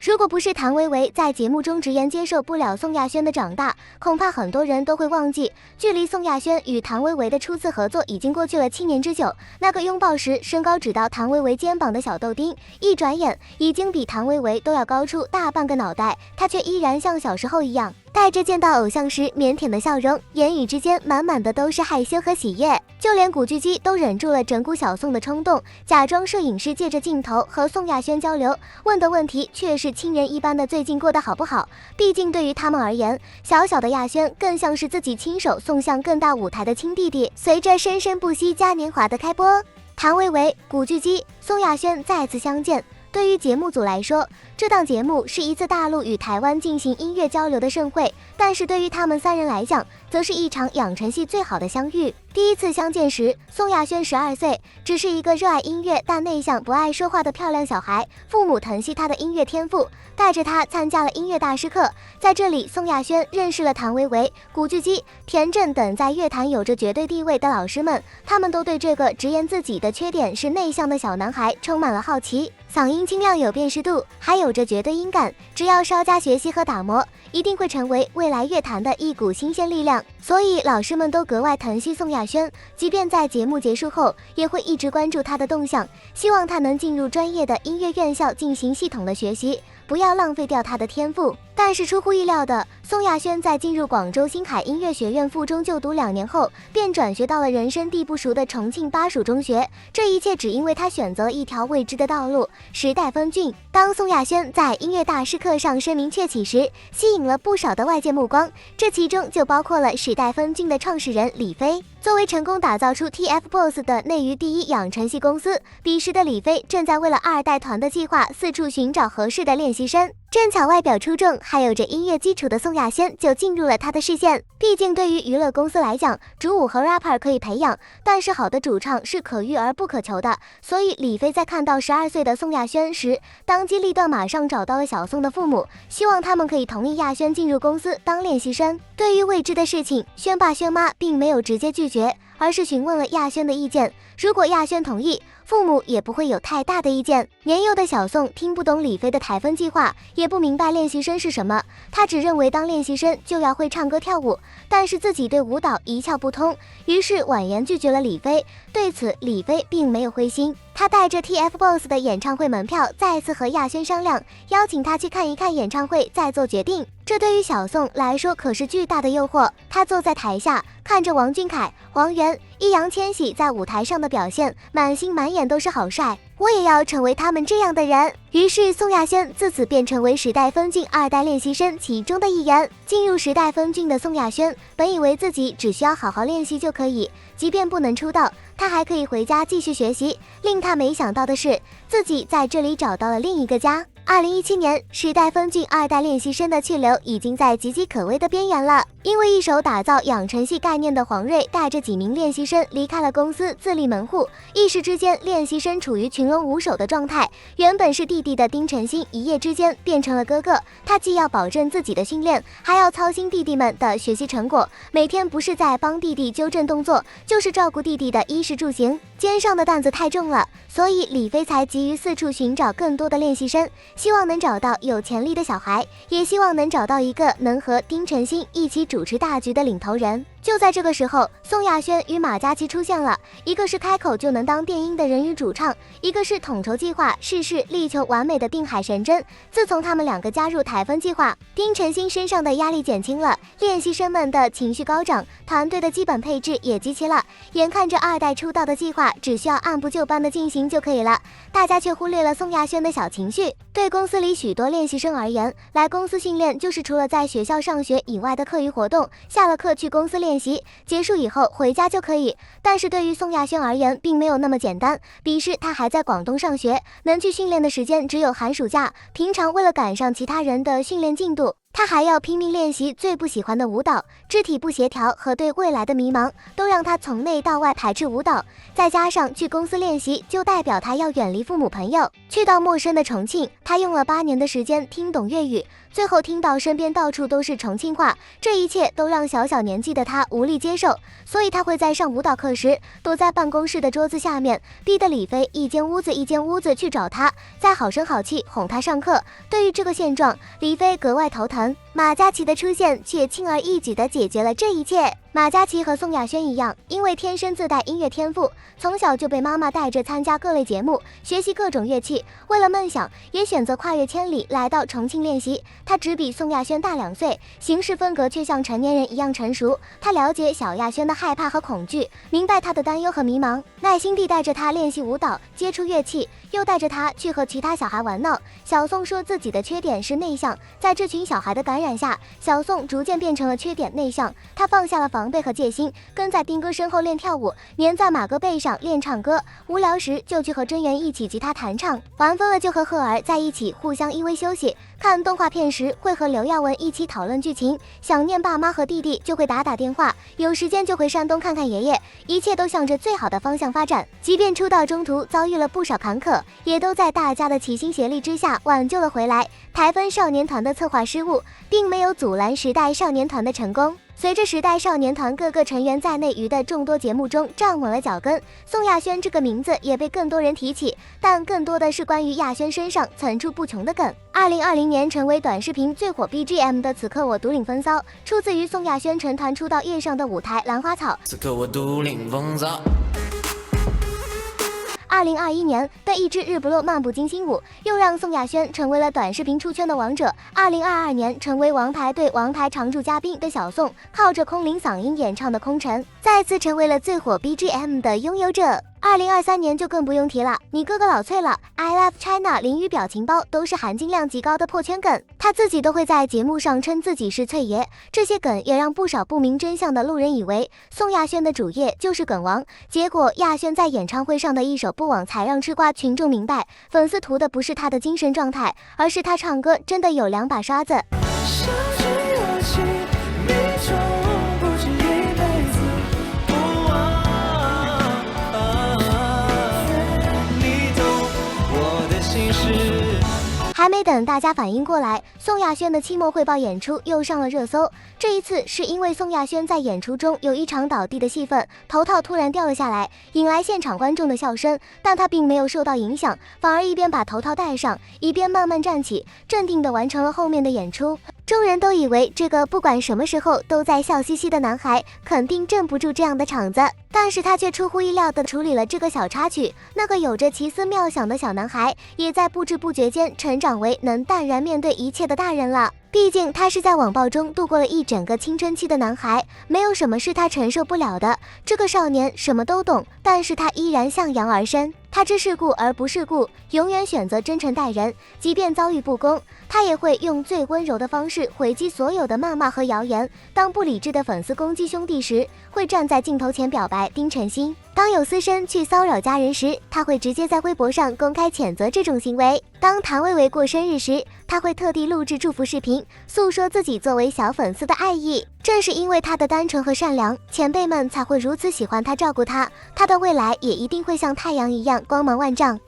如果不是谭维维在节目中直言接受不了宋亚轩的长大，恐怕很多人都会忘记，距离宋亚轩与谭维维的初次合作已经过去了7年之久。那个拥抱时身高只到谭维维肩膀的小豆丁，一转眼已经比谭维维都要高出大半个脑袋，他却依然像小时候一样，带着见到偶像时腼腆的笑容，言语之间满满的都是害羞和喜悦。就连古巨基都忍住了整蛊小宋的冲动，假装摄影师借着镜头和宋亚轩交流，问的问题却是亲人一般的最近过得好不好。毕竟对于他们而言，小小的亚轩更像是自己亲手送向更大舞台的亲弟弟。随着《生生不息嘉年华》的开播，谭维维、古巨基、宋亚轩再次相见。对于节目组来说，这档节目是一次大陆与台湾进行音乐交流的盛会，但是对于他们3人来讲，则是一场养成系最好的相遇。第一次相见时，宋亚轩12岁，只是一个热爱音乐但内向不爱说话的漂亮小孩，父母疼惜他的音乐天赋，带着他参加了音乐大师课。在这里，宋亚轩认识了谭维维、古巨基、田震等在乐坛有着绝对地位的老师们，他们都对这个直言自己的缺点是内向的小男孩充满了好奇。嗓音清亮有辨识度，还有着绝对音感，只要稍加学习和打磨，一定会成为未来乐坛的一股新鲜力量。所以老师们都格外疼惜宋亚轩，即便在节目结束后，也会一直关注他的动向，希望他能进入专业的音乐院校进行系统的学习，不要浪费掉他的天赋。但是出乎意料的，宋亚轩在进入广州星海音乐学院附中就读2年后，便转学到了人生地不熟的重庆巴蜀中学。这一切只因为他选择了一条未知的道路——时代峰峻。当宋亚轩在音乐大师课上声名鹊起时，吸引了不少的外界目光，这其中就包括了时代峰峻的创始人李飞。作为成功打造出 TFBOYS 的内娱第一养成系公司，彼时的李飞正在为了2代团的计划四处寻找合适的练习生。正巧外表出众还有着音乐基础的宋亚轩就进入了他的视线。毕竟对于娱乐公司来讲，主舞和 rapper 可以培养，但是好的主唱是可遇而不可求的。所以李飞在看到12岁的宋亚轩时，当机立断马上找到了小宋的父母，希望他们可以同意亚轩进入公司当练习生。对于未知的事情，轩爸轩妈并没有直接拒绝，而是询问了亚轩的意见。如果亚轩同意，父母也不会有太大的意见。年幼的小宋听不懂李飞的台风计划，也不明白练习生是什么，他只认为当练习生就要会唱歌跳舞，但是自己对舞蹈一窍不通，于是婉言拒绝了李飞。对此李飞并没有灰心，他带着 TFBOYS 的演唱会门票再次和亚轩商量，邀请他去看一看演唱会再做决定。这对于小宋来说可是巨大的诱惑，他坐在台下看着王俊凯、王源、易烊千玺在舞台上的表现，满心满眼都是好帅，我也要成为他们这样的人。于是宋亚轩自此便成为时代峰峻2代练习生其中的一员。进入时代峰峻的宋亚轩本以为自己只需要好好练习就可以，即便不能出道，他还可以回家继续学习。令他没想到的是，自己在这里找到了另一个家。2017年，时代峰峻2代练习生的去留已经在岌岌可危的边缘了。因为一手打造养成系概念的黄睿带着几名练习生离开了公司，自立门户，一时之间练习生处于群龙无首的状态。原本是弟弟的丁晨星一夜之间变成了哥哥，他既要保证自己的训练，还要操心弟弟们的学习成果，每天不是在帮弟弟纠正动作，就是照顾弟弟的衣食住行，肩上的担子太重了。所以李飞才急于四处寻找更多的练习生，希望能找到有潜力的小孩，也希望能找到一个能和丁晨星一起主持大局的领头人。就在这个时候，宋亚轩与马嘉祺出现了，一个是开口就能当电音的人与主唱，一个是统筹计划事事力求完美的定海神针。自从他们2个加入台风计划，丁晨星身上的压力减轻了，练习生们的情绪高涨，团队的基本配置也集齐了，眼看着2代出道的计划只需要按部就班的进行就可以了，大家却忽略了宋亚轩的小情绪。对公司里许多练习生而言，来公司训练就是除了在学校上学以外的课余活动，下了课去公司练习，结束以后回家就可以。但是对于宋亚轩而言并没有那么简单，彼时他还在广东上学，能去训练的时间只有寒暑假，平常为了赶上其他人的训练进度，他还要拼命练习最不喜欢的舞蹈，肢体不协调和对未来的迷茫都让他从内到外排斥舞蹈，再加上去公司练习就代表他要远离父母朋友，去到陌生的重庆，他用了8年的时间听懂粤语，最后听到身边到处都是重庆话，这一切都让小小年纪的他无力接受，所以他会在上舞蹈课时躲在办公室的桌子下面，逼得李飞一间屋子去找他，再好声好气哄他上课。对于这个现状，李飞格外头疼，马嘉祺的出现却轻而易举地解决了这一切。马嘉祺和宋亚轩一样，因为天生自带音乐天赋，从小就被妈妈带着参加各类节目，学习各种乐器。为了梦想，也选择跨越千里来到重庆练习。他只比宋亚轩大2岁，行事风格却像成年人一样成熟。他了解小亚轩的害怕和恐惧，明白他的担忧和迷茫，耐心地带着他练习舞蹈，接触乐器，又带着他去和其他小孩玩闹。小宋说自己的缺点是内向，在这群小孩的感染下，小宋逐渐变成了缺点内向。他放下了防备和戒心，跟在丁哥身后练跳舞，黏在马哥背上练唱歌，无聊时就去和真源一起吉他弹唱，玩疯了就和赫儿在一起互相依偎休息。看动画片时会和刘亚文一起讨论剧情，想念爸妈和弟弟就会打电话，有时间就回山东看看爷爷，一切都向着最好的方向发展。即便出道中途遭遇了不少坎坷，也都在大家的齐心协力之下挽救了回来。台风少年团的策划失误，并没有阻拦时代少年团的成功。随着时代少年团各个成员在内于的众多节目中站稳了脚跟，宋亚轩这个名字也被更多人提起，但更多的是关于亚轩身上层出不穷的梗。2020年成为短视频最火 BGM 的《此刻我独领风骚》，出自于宋亚轩成团出道夜上的舞台《兰花草》。此刻我独领风骚。2021年的一支日不落漫步金星舞，又让宋亚轩成为了短视频出圈的王者。2022年成为王牌对王牌常驻嘉宾的小宋，靠着空灵嗓音演唱的《空城》，再次成为了最火 BGM 的拥有者。2023年就更不用提了，你哥哥老脆了 ，I love China 淋雨表情包都是含金量极高的破圈梗，他自己都会在节目上称自己是脆爷。这些梗也让不少不明真相的路人以为宋亚轩的主业就是梗王，结果亚轩在演唱会上的一首不枉才让吃瓜群众明白，粉丝图的不是他的精神状态，而是他唱歌真的有2把刷子。还没等大家反应过来，宋亚轩的期末汇报演出又上了热搜。这一次是因为宋亚轩在演出中有一场倒地的戏份，头套突然掉了下来，引来现场观众的笑声，但他并没有受到影响，反而一边把头套戴上，一边慢慢站起，镇定地完成了后面的演出。众人都以为这个不管什么时候都在笑嘻嘻的男孩肯定镇不住这样的场子，但是他却出乎意料地处理了这个小插曲。那个有着奇思妙想的小男孩，也在不知不觉间成长为能淡然面对一切的大人了。毕竟他是在网暴中度过了一整个青春期的男孩，没有什么是他承受不了的。这个少年什么都懂，但是他依然向阳而生。他知世故而不世故，永远选择真诚待人，即便遭遇不公，他也会用最温柔的方式回击所有的谩骂和谣言。当不理智的粉丝攻击兄弟时，会站在镜头前表白丁程鑫；当有私生去骚扰家人时，他会直接在微博上公开谴责这种行为；当谭维维过生日时，他会特地录制祝福视频，诉说自己作为小粉丝的爱意。正是因为他的单纯和善良，前辈们才会如此喜欢他，照顾他。他的未来也一定会像太阳一样光芒万丈。